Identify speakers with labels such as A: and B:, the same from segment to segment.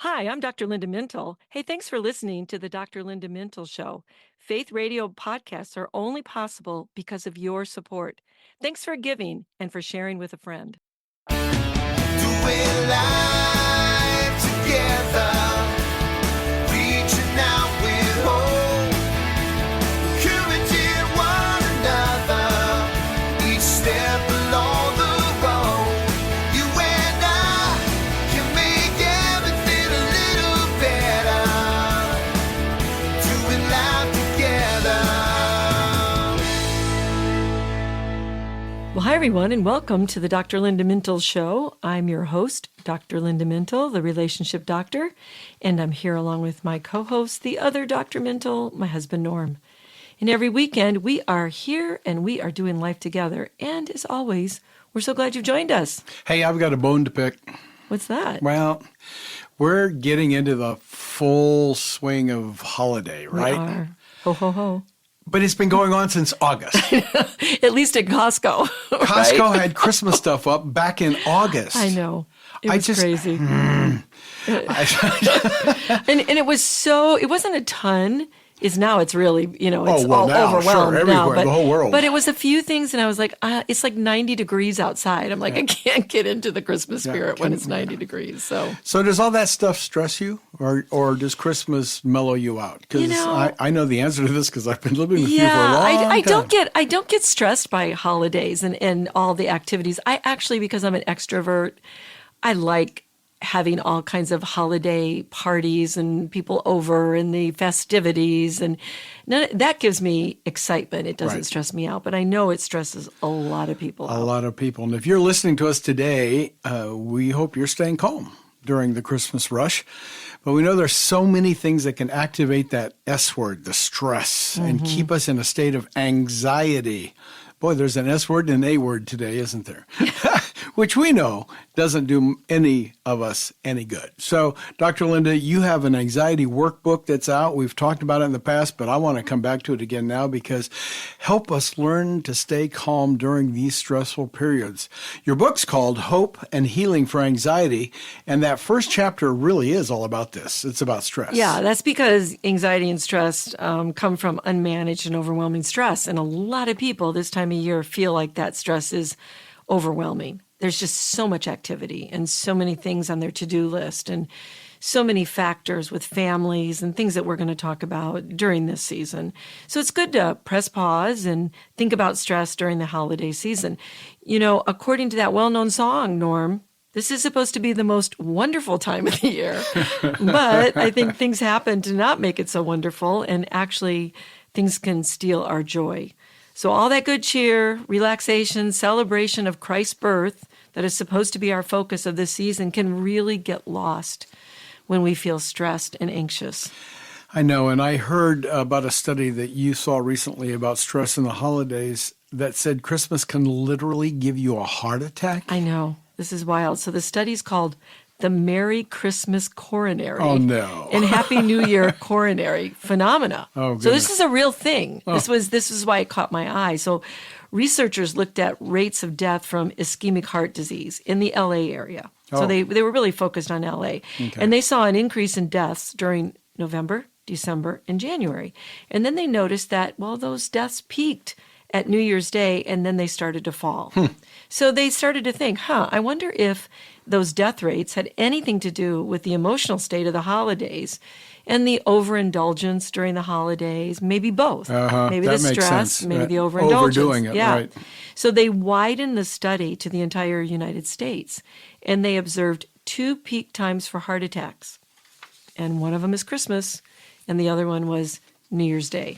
A: Hi, I'm Dr. Linda Mintle. Hey, thanks for listening to the Dr. Linda Mintle Show. Faith radio podcasts are only possible because of your support. Thanks for giving and for sharing with a friend.
B: Doing life together, reaching out with hope, encouraging one another, each step along the road. You and I can make everything a little better, doing life together.
A: Well, hi, everyone, and welcome to the Dr. Linda Mintle Show. I'm your host, Dr. Linda Mintle, the relationship doctor, and I'm here along with my co-host, the other Dr. Mintle, my husband, Norm. And every weekend, we are here and we are doing life together. And as always, we're so glad you've joined us.
C: Hey, I've got a bone to pick.
A: What's that?
C: Well, we're getting into the full swing of holiday,
A: We
C: right?
A: are. Ho, ho, ho.
C: But it's been going on since August.
A: At least at Costco.
C: Costco
A: right?
C: had Christmas stuff up back in August.
A: I know. It
C: I
A: was
C: just-
A: crazy. And it was so, it wasn't a ton. Now it's really, it's
C: Oh, well,
A: all
C: now,
A: overwhelmed
C: sure,
A: now.
C: everywhere, the whole world.
A: But it was a few things, and I was like, it's like 90 degrees outside. I'm like, I can't get into the Christmas spirit when it's 90 degrees. So
C: does all that stuff stress you, or does Christmas mellow you out? Because I know the answer to this because I've been living with you for a long
A: I
C: time.
A: I don't get stressed by holidays and all the activities. I actually, because I'm an extrovert, I like having all kinds of holiday parties and people over and the festivities, and that gives me excitement. It doesn't
C: Right.
A: stress me out, but I know it stresses a lot of people
C: A
A: out.
C: lot of people. And if you're listening to us today, we hope you're staying calm during the Christmas rush. But we know there's so many things that can activate that S word, the stress, and keep us in a state of anxiety. Boy, there's an S word and an A word today, isn't there? Which we know doesn't do any of us any good. So, Dr. Linda, you have an anxiety workbook that's out. We've talked about it in the past, but I want to come back to it again now because help us learn to stay calm during these stressful periods. Your book's called Hope and Healing for Anxiety, and that first chapter really is all about this. It's about stress.
A: Yeah, that's because anxiety and stress come from unmanaged and overwhelming stress. And a lot of people this time of year feel like that stress is overwhelming. There's just so much activity and so many things on their to-do list and so many factors with families and things that we're going to talk about during this season. So it's good to press pause and think about stress during the holiday season. According to that well-known song, Norm, this is supposed to be the most wonderful time of the year. But I think things happen to not make it so wonderful, and actually things can steal our joy. So all that good cheer, relaxation, celebration of Christ's birth that is supposed to be our focus of this season can really get lost when we feel stressed and anxious.
C: I know, and I heard about a study that you saw recently about stress in the holidays that said Christmas can literally give you a heart attack.
A: I know. This is wild. So the study's called the Merry Christmas Coronary.
C: Oh, no.
A: And Happy New Year Coronary Phenomena.
C: Oh,
A: so this
C: goodness.
A: is a real thing. This is why it caught my eye. So researchers looked at rates of death from ischemic heart disease in the LA area. So
C: Oh.
A: they were really focused on LA. And they saw an increase in deaths during November, December, and January. And then they noticed that, those deaths peaked at New Year's Day, and then they started to fall. So they started to think, I wonder if those death rates had anything to do with the emotional state of the holidays and the overindulgence during the holidays, maybe both. Maybe
C: that
A: the
C: makes
A: stress,
C: sense.
A: maybe
C: Right.
A: the overindulgence.
C: Overdoing it,
A: yeah.
C: right.
A: So they widened the study to the entire United States, and they observed 2 peak times for heart attacks. And one of them is Christmas, and the other one was New Year's Day.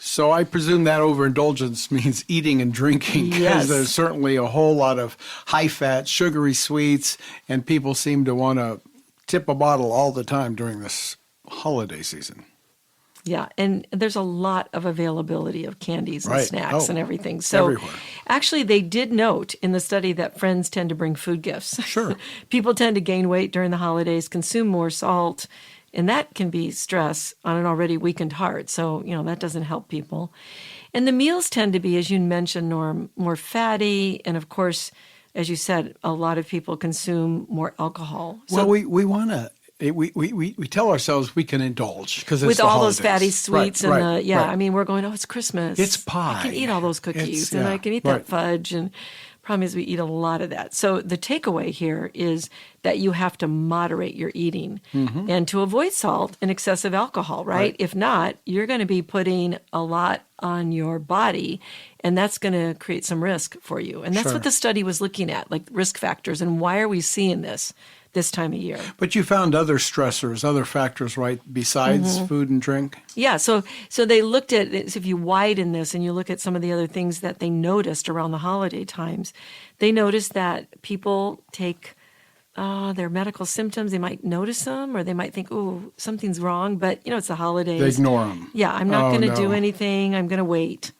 C: So I presume that overindulgence means eating and drinking because
A: Yes.
C: there's certainly a whole lot of high-fat, sugary sweets, and people seem to want to tip a bottle all the time during this holiday season.
A: Yeah, and there's a lot of availability of candies and
C: Right.
A: snacks
C: Oh,
A: and everything. So
C: everywhere.
A: actually they did note in the study that friends tend to bring food gifts.
C: Sure.
A: People tend to gain weight during the holidays, consume more salt, and that can be stress on an already weakened heart. So, that doesn't help people. And the meals tend to be, as you mentioned, Norm, more fatty. And of course, as you said, a lot of people consume more alcohol. So
C: Well, we want to we tell ourselves we can indulge because
A: with all those fatty sweets and
C: right.
A: I mean, we're going, oh, it's Christmas.
C: It's pie.
A: I can eat all those cookies and I can eat
C: right.
A: that fudge. And problem is we eat a lot of that. So the takeaway here is that you have to moderate your eating and to avoid salt and excessive alcohol, right? If not, you're going to be putting a lot on your body and that's going to create some risk for you. And that's what the study was looking at, like risk factors. And why are we seeing this time of year?
C: But you found other stressors, other factors, right, besides food and drink?
A: Yeah, so they looked at it. If you widen this and you look at some of the other things that they noticed around the holiday times, they noticed that people take their medical symptoms. They might notice them or they might think, oh, something's wrong, but, it's the holidays.
C: They ignore them.
A: Yeah, I'm not going to do anything. I'm going to wait.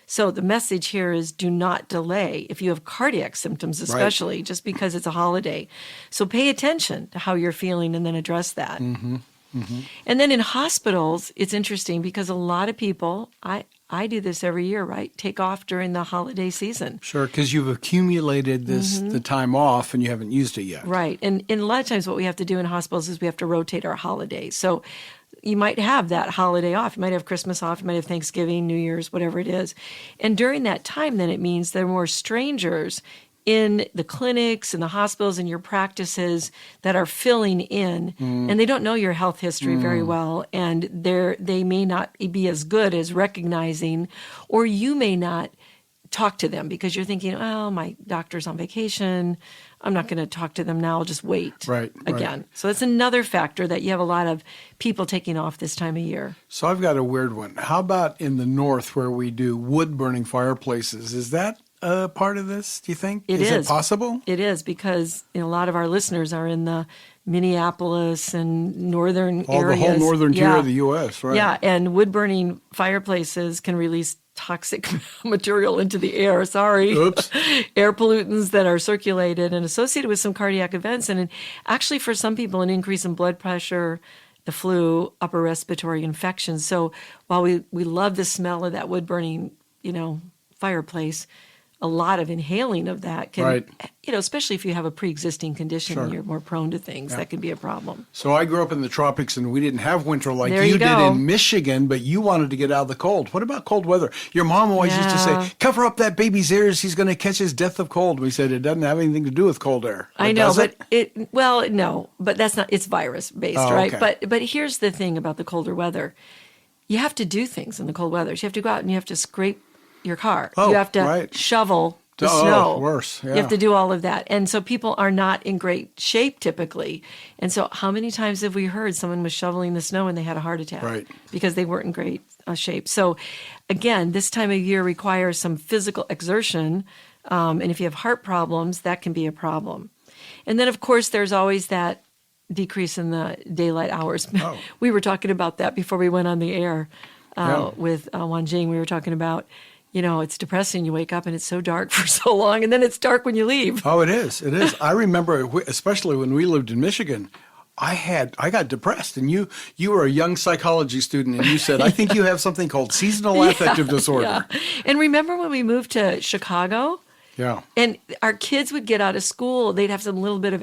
A: So the message here is do not delay if you have cardiac symptoms, especially just because it's a holiday. So pay attention to how you're feeling and then address that. And then in hospitals, it's interesting because a lot of people, I do this every year, right? Take off during the holiday season.
C: Sure, because you've accumulated the time off and you haven't used it yet.
A: Right. And a lot of times what we have to do in hospitals is we have to rotate our holidays. So you might have that holiday off. You might have Christmas off. You might have Thanksgiving, New Year's, whatever it is. And during that time, then it means there are more strangers in the clinics and the hospitals and your practices that are filling in, and they don't know your health history very well, and they may not be as good as recognizing, or you may not talk to them because you're thinking, oh, my doctor's on vacation. I'm not going to talk to them now. I'll just wait again. So that's another factor that you have a lot of people taking off this time of year.
C: So I've got a weird one. How about in the north where we do wood-burning fireplaces? Is that part of this, do you think? Is it possible?
A: It is because a lot of our listeners are in the Minneapolis and northern areas.
C: The whole northern tier of the U.S., right?
A: Yeah, and wood-burning fireplaces can release toxic material into the air. Sorry.
C: Oops.
A: Air pollutants that are circulated and associated with some cardiac events. And actually, for some people, an increase in blood pressure, the flu, upper respiratory infections. So while we love the smell of that wood-burning, fireplace, a lot of inhaling of that can, especially if you have a pre-existing condition and you're more prone to things, that can be a problem.
C: So I grew up in the tropics and we didn't have winter like
A: There
C: you
A: you
C: did
A: go.
C: in Michigan, but you wanted to get out of the cold. What about cold weather? Your mom always used to say, cover up that baby's ears. He's going to catch his death of cold. We said it doesn't have anything to do with cold air.
A: I know,
C: does
A: but no, but that's not, it's virus based, right?
C: Okay.
A: But here's the thing about the colder weather. You have to do things in the cold weather. So you have to go out and you have to scrape your car.
C: Oh,
A: you have to
C: right.
A: shovel the snow.
C: Worse. Yeah.
A: You have to do all of that. And so people are not in great shape typically. And so how many times have we heard someone was shoveling the snow and they had a heart attack?
C: Right.
A: Because they weren't in great shape. So again, this time of year requires some physical exertion. And if you have heart problems, that can be a problem. And then, of course, there's always that decrease in the daylight hours.
C: Oh.
A: We were talking about that before we went on the air with Wan Jing. We were talking about, it's depressing. You wake up and it's so dark for so long, and then it's dark when you leave.
C: Oh, it is. It is. I remember, especially when we lived in Michigan, I got depressed, and you were a young psychology student, and you said, I think you have something called seasonal affective disorder.
A: Yeah. And remember when we moved to Chicago?
C: Yeah.
A: And our kids would get out of school. They'd have some little bit of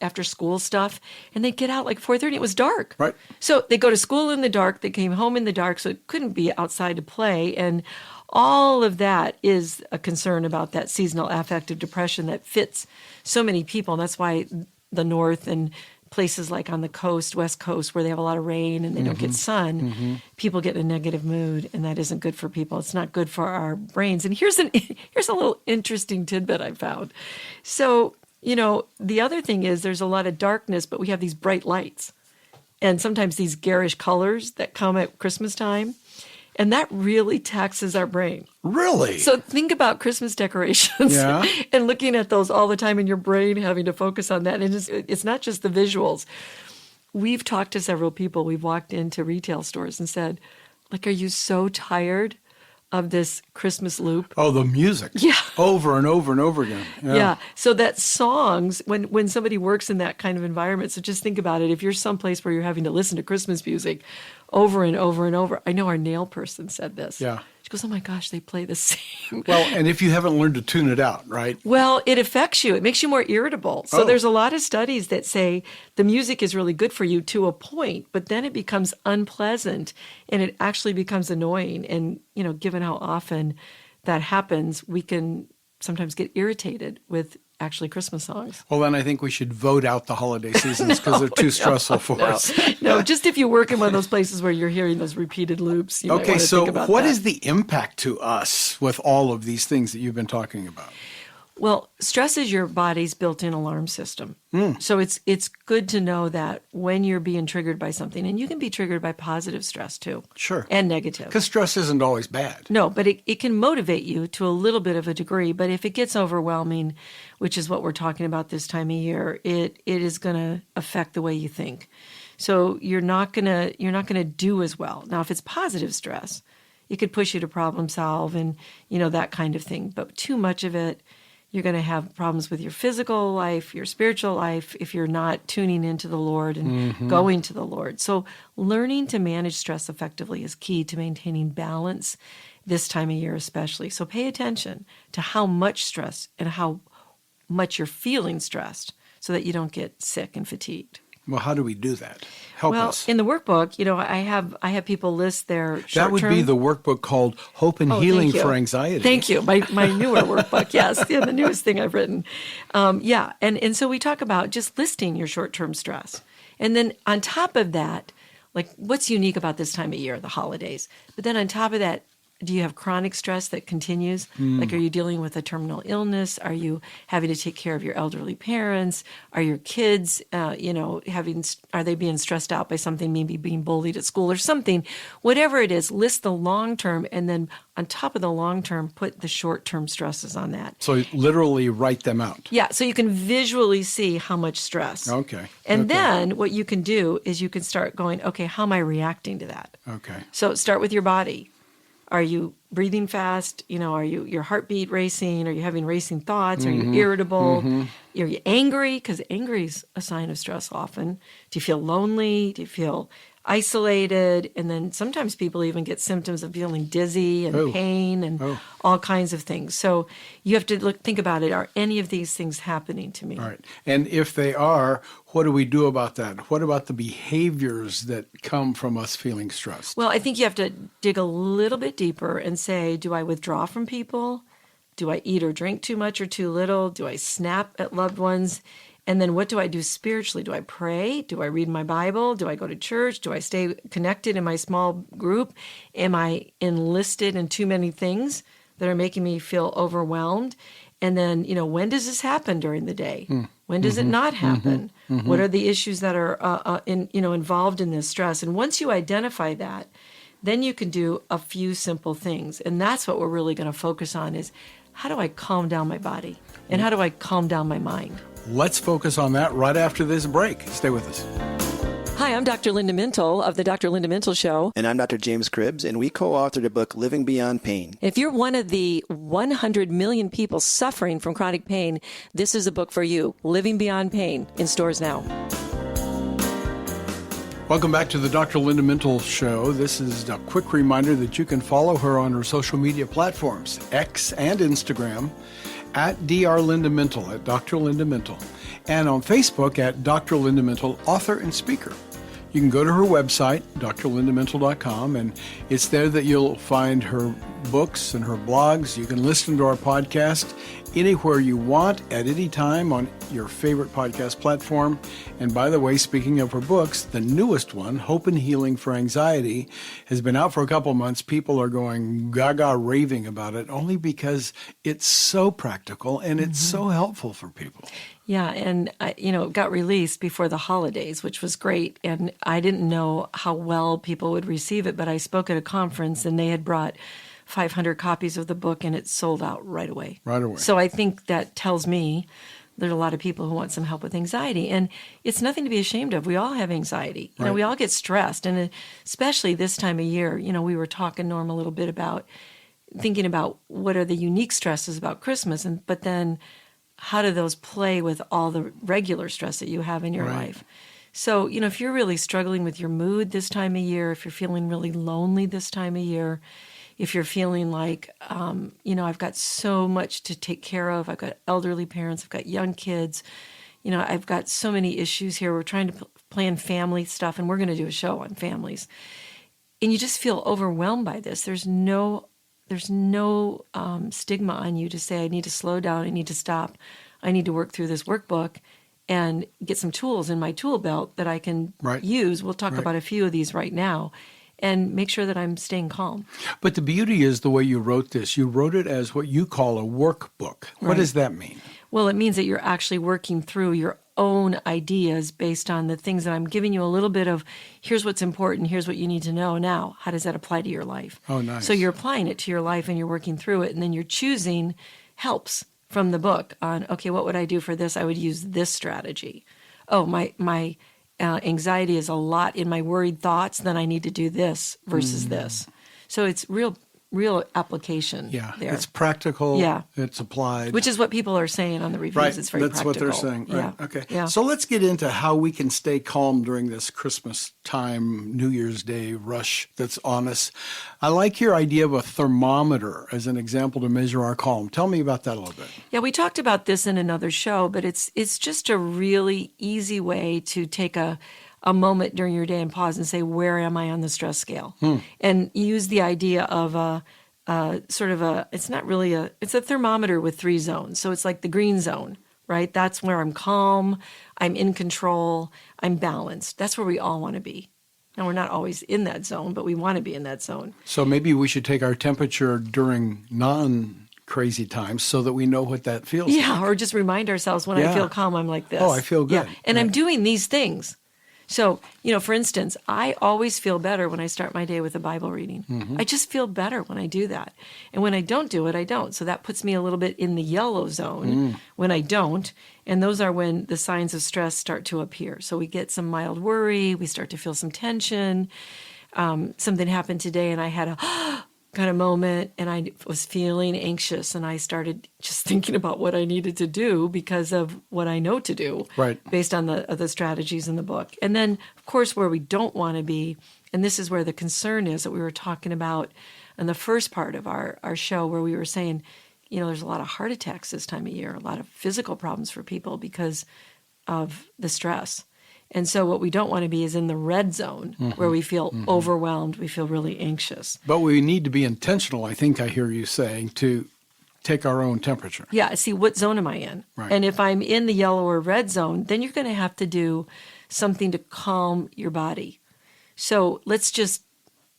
A: after school stuff, and they'd get out like 4:30. It was dark.
C: Right.
A: So they go to school in the dark. They came home in the dark, so it couldn't be outside to play. And all of that is a concern about that seasonal affective depression that fits so many people. And that's why the North and places like on the coast, West Coast, where they have a lot of rain and they don't get sun, people get in a negative mood, and that isn't good for people. It's not good for our brains. And here's a little interesting tidbit I found. So, the other thing is there's a lot of darkness, but we have these bright lights and sometimes these garish colors that come at Christmas time. And that really taxes our brain.
C: Really?
A: So think about Christmas decorations and looking at those all the time in your brain, having to focus on that. And it's not just the visuals. We've talked to several people. We've walked into retail stores and said, are you so tired of this Christmas loop?
C: Oh, the music.
A: Yeah.
C: Over and over and over again.
A: Yeah. So that songs, when somebody works in that kind of environment, so just think about it. If you're someplace where you're having to listen to Christmas music over and over and over. I know our nail person said this.
C: Yeah.
A: She goes, oh my gosh, they play the same.
C: Well, and if you haven't learned to tune it out, right?
A: Well, it affects you. It makes you more irritable. So
C: Oh.
A: there's a lot of studies that say the music is really good for you to a point, but then it becomes unpleasant and it actually becomes annoying. And, given how often that happens, we can sometimes get irritated with actually Christmas songs.
C: Well, then I think we should vote out the holiday seasons because they're too stressful for us.
A: No, just if you work in one of those places where you're hearing those repeated loops, you might
C: Okay,
A: want to
C: so
A: think about
C: what
A: that.
C: is the impact to us with all of these things that you've been talking about?
A: Well, stress is your body's built-in alarm system. So it's good to know that when you're being triggered by something, and you can be triggered by positive stress too.
C: Sure.
A: And negative.
C: Because stress isn't always bad.
A: No, but it can motivate you to a little bit of a degree. But if it gets overwhelming, which is what we're talking about this time of year, it is going to affect the way you think. So you're not gonna do as well. Now, if it's positive stress, it could push you to problem solve and that kind of thing. But too much of it, you're going to have problems with your physical life, your spiritual life, if you're not tuning into the Lord and going to the Lord. So learning to manage stress effectively is key to maintaining balance this time of year especially. So pay attention to how much stress and how much you're feeling stressed so that you don't get sick and fatigued.
C: Well, how do we do that? Help
A: Well,
C: us.
A: in the workbook, I have people list their short-term.
C: That would be the workbook called Hope and Healing
A: thank you.
C: for Anxiety.
A: Thank you. My newer workbook, yes, the newest thing I've written. And so we talk about just listing your short-term stress. And then on top of that, like what's unique about this time of year, the holidays. But then on top of that, do you have chronic stress that continues? Like, are you dealing with a terminal illness? Are you having to take care of your elderly parents? Are your kids, are they being stressed out by something, maybe being bullied at school or something? Whatever it is, list the long term, and then on top of the long term, put the short term stresses on that.
C: So literally write them out.
A: Yeah, so you can visually see how much stress.
C: Okay.
A: And
C: Okay.
A: then what you can do is you can start going, okay, how am I reacting to that?
C: Okay.
A: So start with your body. Are you breathing fast? Are your heartbeat racing? Are you having racing thoughts? Are you irritable? Are you angry? Because angry is a sign of stress often. Do you feel lonely? Do you feel isolated? And then sometimes people even get symptoms of feeling dizzy and pain and all kinds of things. So you have to think about it. Are any of these things happening to me?
C: All right. And if they are, what do we do about that? What about the behaviors that come from us feeling stressed?
A: Well, I think you have to dig a little bit deeper and say, do I withdraw from people? Do I eat or drink too much or too little? Do I snap at loved ones? And then what do I do spiritually? Do I pray? Do I read my Bible? Do I go to church? Do I stay connected in my small group? Am I enlisted in too many things that are making me feel overwhelmed? And then, when does this happen during the day? When does it not happen? What are the issues that are involved in this stress? And once you identify that, then you can do a few simple things. And that's what we're really going to focus on is how do I calm down my body? And how do I calm down my mind?
C: Let's focus on that right after this break. Stay with us.
A: Hi, I'm Dr. Linda Mintle of the Dr. Linda Mintle Show.
D: And I'm Dr. James Cribbs, and we co-authored a book, Living Beyond Pain.
A: If you're one of the 100 million people suffering from chronic pain, this is a book for you. Living Beyond Pain, in stores now.
C: Welcome back to the Dr. Linda Mintle Show. This is a quick reminder that you can follow her on her social media platforms, X and Instagram, at Dr. Linda Mintle, at Dr. Linda Mintle, and on Facebook at Dr. Linda Mintle, author and speaker. You can go to her website, drlindamintle.com, and it's there that you'll find her books and her blogs. You can listen to our podcast anywhere you want, at any time, on your favorite podcast platform. And by the way, speaking of her books, the newest one, Hope and Healing for Anxiety, has been out for a couple months. People are going gaga raving about it only because it's so practical and it's so helpful for people.
A: Yeah, and it got released before the holidays, which was great. And I didn't know how well people would receive it, but I spoke at a conference and they had brought 500 copies of the book and it sold out right away.
C: Right away.
A: So I think that tells me there's a lot of people who want some help with anxiety. And it's nothing to be ashamed of. We all have anxiety.
C: Right.
A: We all get stressed. And especially this time of year, we were talking, Norm, a little bit about thinking about what are the unique stresses about Christmas, but then how do those play with all the regular stress that you have in your life? So, if you're really struggling with your mood this time of year, if you're feeling really lonely this time of year, if you're feeling like, I've got so much to take care of, I've got elderly parents, I've got young kids, I've got so many issues here. We're trying to plan family stuff, and we're going to do a show on families. And you just feel overwhelmed by this. There's no stigma on you to say, I need to slow down, I need to stop, I need to work through this workbook and get some tools in my tool belt that I can use. We'll talk about a few of these right now, and make sure that I'm staying calm.
C: But the beauty is the way you wrote this. You wrote it as what you call a workbook. What does that mean?
A: Well, it means that you're actually working through your own ideas based on the things that I'm giving you a little bit of, here's what's important, here's what you need to know. Now, how does that apply to your life?
C: Oh, nice.
A: So you're applying it to your life and you're working through it, and then you're choosing helps from the book on, okay, what would I do for this? I would use this strategy. Oh, my anxiety is a lot in my worried thoughts, then I need to do this versus this. So it's real application there.
C: It's practical.
A: Yeah.
C: It's applied.
A: Which is what people are saying on the reviews.
C: Right.
A: It's very
C: That's
A: practical.
C: what they're saying. Right.
A: Yeah.
C: Okay.
A: Yeah.
C: So let's get into how we can stay calm during this Christmas time, New Year's Day rush that's on us. I like your idea of a thermometer as an example to measure our calm. Tell me about that a little bit.
A: Yeah, we talked about this in another show, but it's just a really easy way to take a moment during your day and pause and say, where am I on the stress scale? And use the idea of it's a thermometer with 3 zones. So it's like the green zone, right? That's where I'm calm, I'm in control, I'm balanced. That's where we all want to be. Now, we're not always in that zone, but we want to be in that zone.
C: So maybe we should take our temperature during non-crazy times so that we know what that feels like.
A: Yeah, or just remind ourselves when I feel calm, I'm like this.
C: Oh, I feel good.
A: Yeah, and I'm doing these things. So, for instance, I always feel better when I start my day with a Bible reading. I just feel better when I do that. And when I don't do it, I don't. So that puts me a little bit in the yellow zone when I don't. And those are when the signs of stress start to appear. So we get some mild worry. We start to feel some tension. Something happened today and I had a kind of moment and I was feeling anxious and I started just thinking about what I needed to do because of what I know to do based on the strategies in the book. And then, of course, where we don't want to be, and this is where the concern is that we were talking about in the first part of our show where we were saying, there's a lot of heart attacks this time of year, a lot of physical problems for people because of the stress. And so what we don't want to be is in the red zone where we feel overwhelmed, we feel really anxious.
C: But we need to be intentional, I think I hear you saying, to take our own temperature.
A: Yeah, see, what zone am I in?
C: Right.
A: And if I'm in the yellow or red zone, then you're going to have to do something to calm your body. So let's just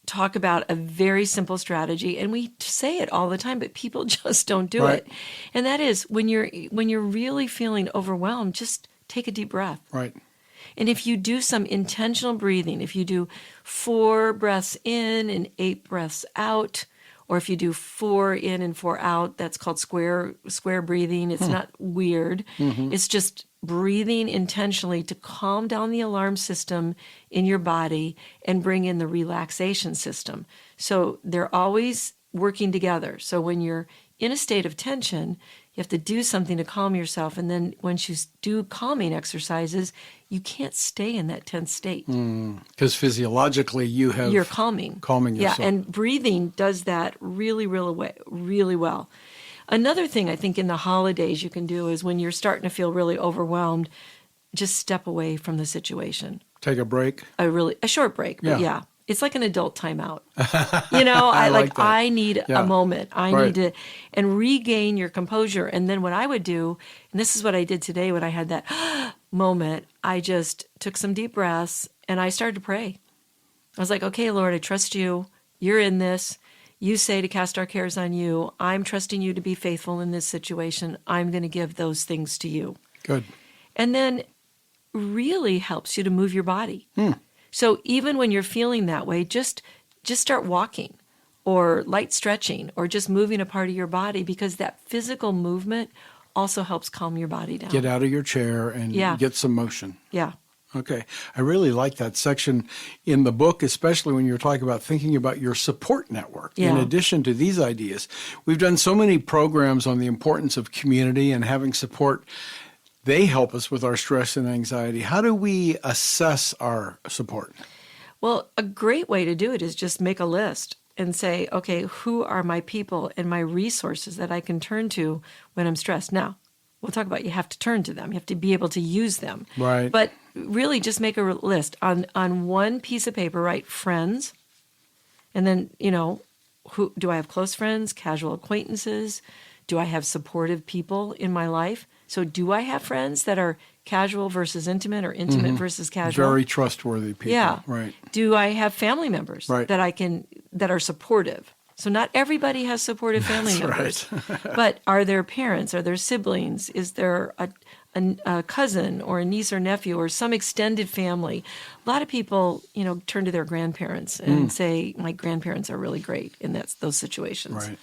A: talk about a very simple strategy. And we say it all the time, but people just don't do it. And that is when you're really feeling overwhelmed, just take a deep breath.
C: Right.
A: And if you do some intentional breathing, if you do 4 breaths in and 8 breaths out, or if you do 4 in and 4 out, that's called square breathing. It's not weird. It's just breathing intentionally to calm down the alarm system in your body and bring in the relaxation system. So they're always working together. So when you're in a state of tension, you have to do something to calm yourself. And then once you do calming exercises, you can't stay in that tense state.
C: Because physiologically you're
A: calming.
C: Calming yourself.
A: Yeah, and breathing does that really, really well. Another thing I think in the holidays you can do is when you're starting to feel really overwhelmed, just step away from the situation.
C: Take a break.
A: A short break, but
C: Yeah.
A: It's like an adult timeout.
C: I like that.
A: I need a moment. I
C: Right.
A: need to, and regain your composure. And then what I would do, and this is what I did today when I had that moment, I just took some deep breaths and I started to pray. I was like, okay, Lord, I trust you. You're in this. You say to cast our cares on you. I'm trusting you to be faithful in this situation. I'm going to give those things to you.
C: Good.
A: And then really helps you to move your body. So even when you're feeling that way, just start walking or light stretching or just moving a part of your body, because that physical movement also helps calm your body down.
C: Get out of your chair and get some motion.
A: Yeah.
C: Okay. I really like that section in the book, especially when you're talking about thinking about your support network.
A: Yeah.
C: In addition to these ideas, we've done so many programs on the importance of community and having support. They help us with our stress and anxiety. How do we assess our support?
A: Well, a great way to do it is just make a list. and say, okay, who are my people and my resources that I can turn to when I'm stressed? Now, we'll talk about you have to turn to them. You have to be able to use them.
C: Right.
A: But really just make a list. On one piece of paper, write friends. And then, who do I have close friends, casual acquaintances? Do I have supportive people in my life? So do I have friends that are casual versus intimate or intimate versus casual?
C: Very trustworthy people.
A: Yeah.
C: Right.
A: Do I have family members
C: Right.
A: that are supportive? So not everybody has supportive family members. But are there parents? Are there siblings? Is there a cousin or a niece or nephew or some extended family? A lot of people, turn to their grandparents and say, my grandparents are really great in those situations.
C: Right.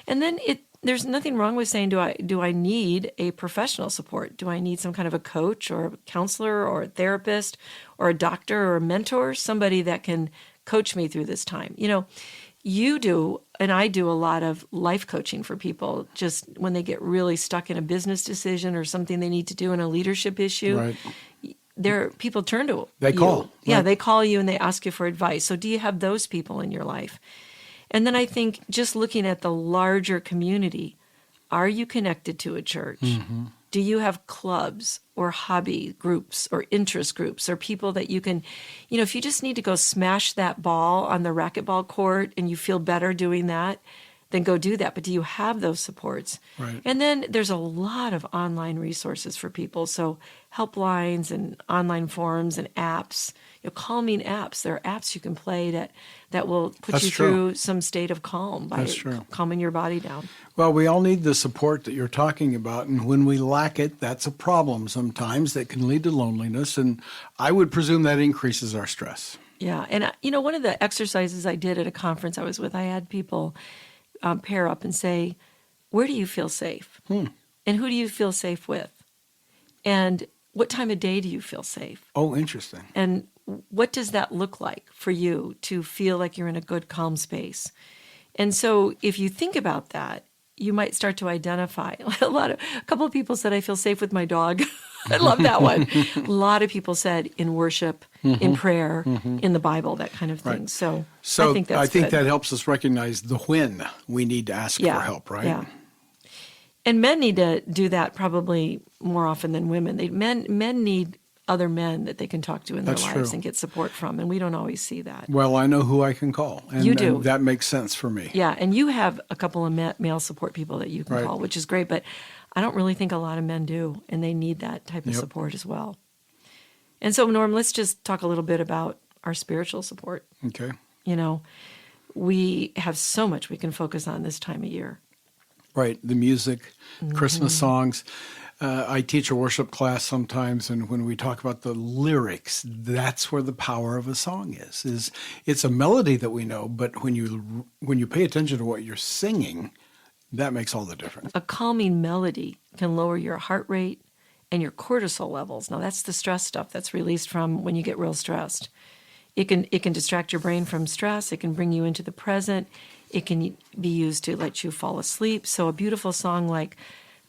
A: And then there's nothing wrong with saying, do I need a professional support? Do I need some kind of a coach or a counselor or a therapist or a doctor or a mentor, somebody that can coach me through this time? You do, and I do a lot of life coaching for people just when they get really stuck in a business decision or something they need to do in a leadership issue.
C: Right.
A: People turn to
C: They
A: you.
C: call.
A: Yeah,
C: Right.
A: they call you and they ask you for advice. So do you have those people in your life? And then I think just looking at the larger community, are you connected to a church?
C: Mm-hmm.
A: Do you have clubs or hobby groups or interest groups or people that you can, if you just need to go smash that ball on the racquetball court and you feel better doing that, then go do that. But do you have those supports?
C: Right.
A: And then there's a lot of online resources for people. So helplines and online forums and apps, calming apps. There are apps you can play that will put
C: That's
A: you
C: true.
A: through some state of calm by
C: That's true.
A: calming your body down.
C: Well, we all need the support that you're talking about. And when we lack it, that's a problem sometimes that can lead to loneliness. And I would presume that increases our stress.
A: Yeah. And, one of the exercises I did at a conference I was with, I had people pair up and say, where do you feel safe? And who do you feel safe with? And what time of day do you feel safe?
C: Oh, interesting.
A: And what does that look like for you to feel like you're in a good, calm space? And so if you think about that, you might start to identify. A couple of people said, I feel safe with my dog. I love that one. A lot of people said in worship, in prayer, in the Bible, that kind of thing.
C: Right.
A: So
C: So
A: I think that's good.
C: that helps us recognize the when we need to ask for help, right?
A: Yeah. And men need to do that probably more often than women. Men need other men that they can talk to in their
C: That's
A: lives
C: true.
A: and get support from, and we don't always see that.
C: Well, I know who I can call. And,
A: You do.
C: and that makes sense for me.
A: Yeah, and you have a couple of male support people that you can
C: Right.
A: call, which is great, but I don't really think a lot of men do, and they need that type of
C: Yep.
A: support as well. And so, Norm, let's just talk a little bit about our spiritual support.
C: Okay.
A: We have so much we can focus on this time of year.
C: Right. The music,
A: Mm-hmm.
C: Christmas songs. I teach a worship class sometimes, and when we talk about the lyrics, that's where the power of a song is it's a melody that we know, but when you pay attention to what you're singing, that makes all the difference.
A: A calming melody can lower your heart rate and your cortisol levels. Now, that's the stress stuff that's released from when you get real stressed. It can distract your brain from stress. It can bring you into the present. It can be used to let you fall asleep. So a beautiful song like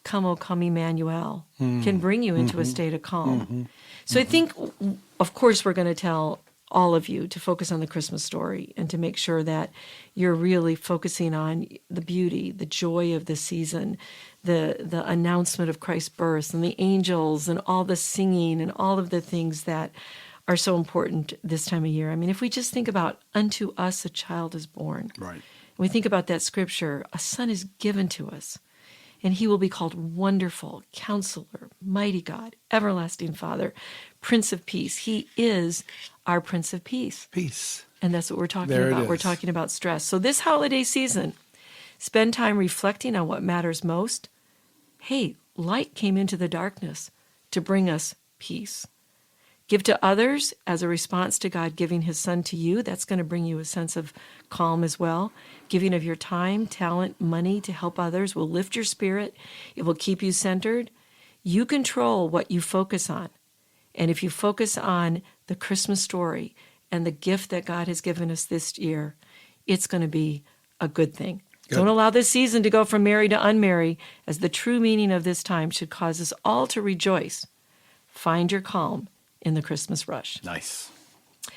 A: Come, O Come, Emmanuel can bring you into a state of calm. So I think, of course, we're going to tell all of you to focus on the Christmas story and to make sure that you're really focusing on the beauty, the joy of the season, the announcement of Christ's birth and the angels and all the singing and all of the things that are so important this time of year. I mean, if we just think about unto us a child is born.
C: Right.
A: We think about that scripture, a son is given to us, and he will be called Wonderful, Counselor, Mighty God, Everlasting Father, Prince of Peace. He is our Prince of Peace.
C: Peace.
A: And that's what we're talking
C: There it
A: about. We're
C: is.
A: talking about stress. So this holiday season, spend time reflecting on what matters most. Hey, light came into the darkness to bring us peace. Give to others as a response to God giving his son to you. That's going to bring you a sense of calm as well. Giving of your time, talent, money to help others will lift your spirit. It will keep you centered. You control what you focus on. And if you focus on the Christmas story and the gift that God has given us this year, it's going to be a good thing.
C: Good.
A: Don't allow this season to go from merry to unmerry, as the true meaning of this time should cause us all to rejoice. Find your calm in the Christmas rush.
C: Nice.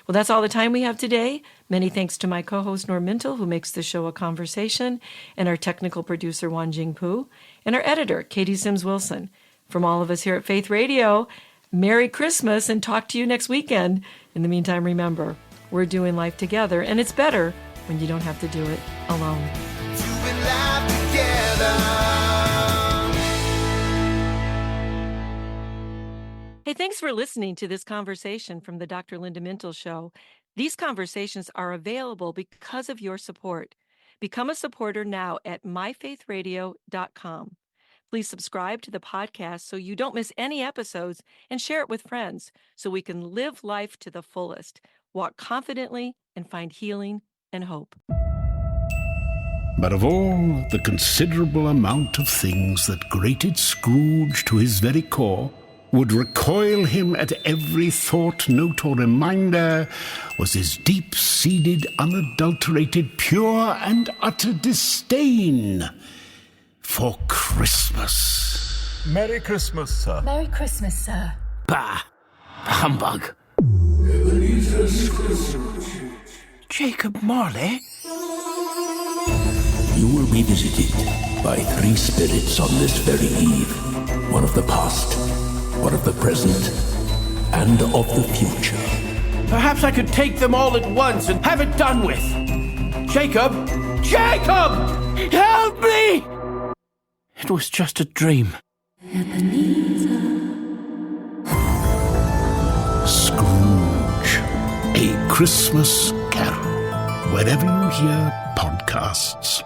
A: Well, that's all the time we have today. Many thanks to my co-host Norm Mintel, who makes the show a conversation, and our technical producer Wan Jing Pu, and our editor Katie Sims Wilson. From all of us here at Faith Radio, Merry Christmas, and talk to you next weekend. In the meantime, remember, we're doing life together, and it's better when you don't have to do it alone.
B: Doing life together.
A: Hey, thanks for listening to this conversation from the Dr. Linda Mintel Show. These conversations are available because of your support. Become a supporter now at myfaithradio.com. Please subscribe to the podcast so you don't miss any episodes, and share it with friends so we can live life to the fullest, walk confidently, and find healing and hope.
E: But of all the considerable amount of things that grated Scrooge to his very core, would recoil him at every thought, note, or reminder, was his deep-seated, unadulterated, pure, and utter disdain for Christmas.
F: Merry Christmas, sir.
G: Merry Christmas, sir.
H: Bah! Humbug. Jacob Marley?
I: You will be visited by 3 spirits on this very eve. One of the past, one of the present, and of the future.
H: Perhaps I could take them all at once and have it done with. Jacob! Jacob! Help me! It was just a dream.
E: Scrooge, A Christmas Carol. Wherever you hear podcasts.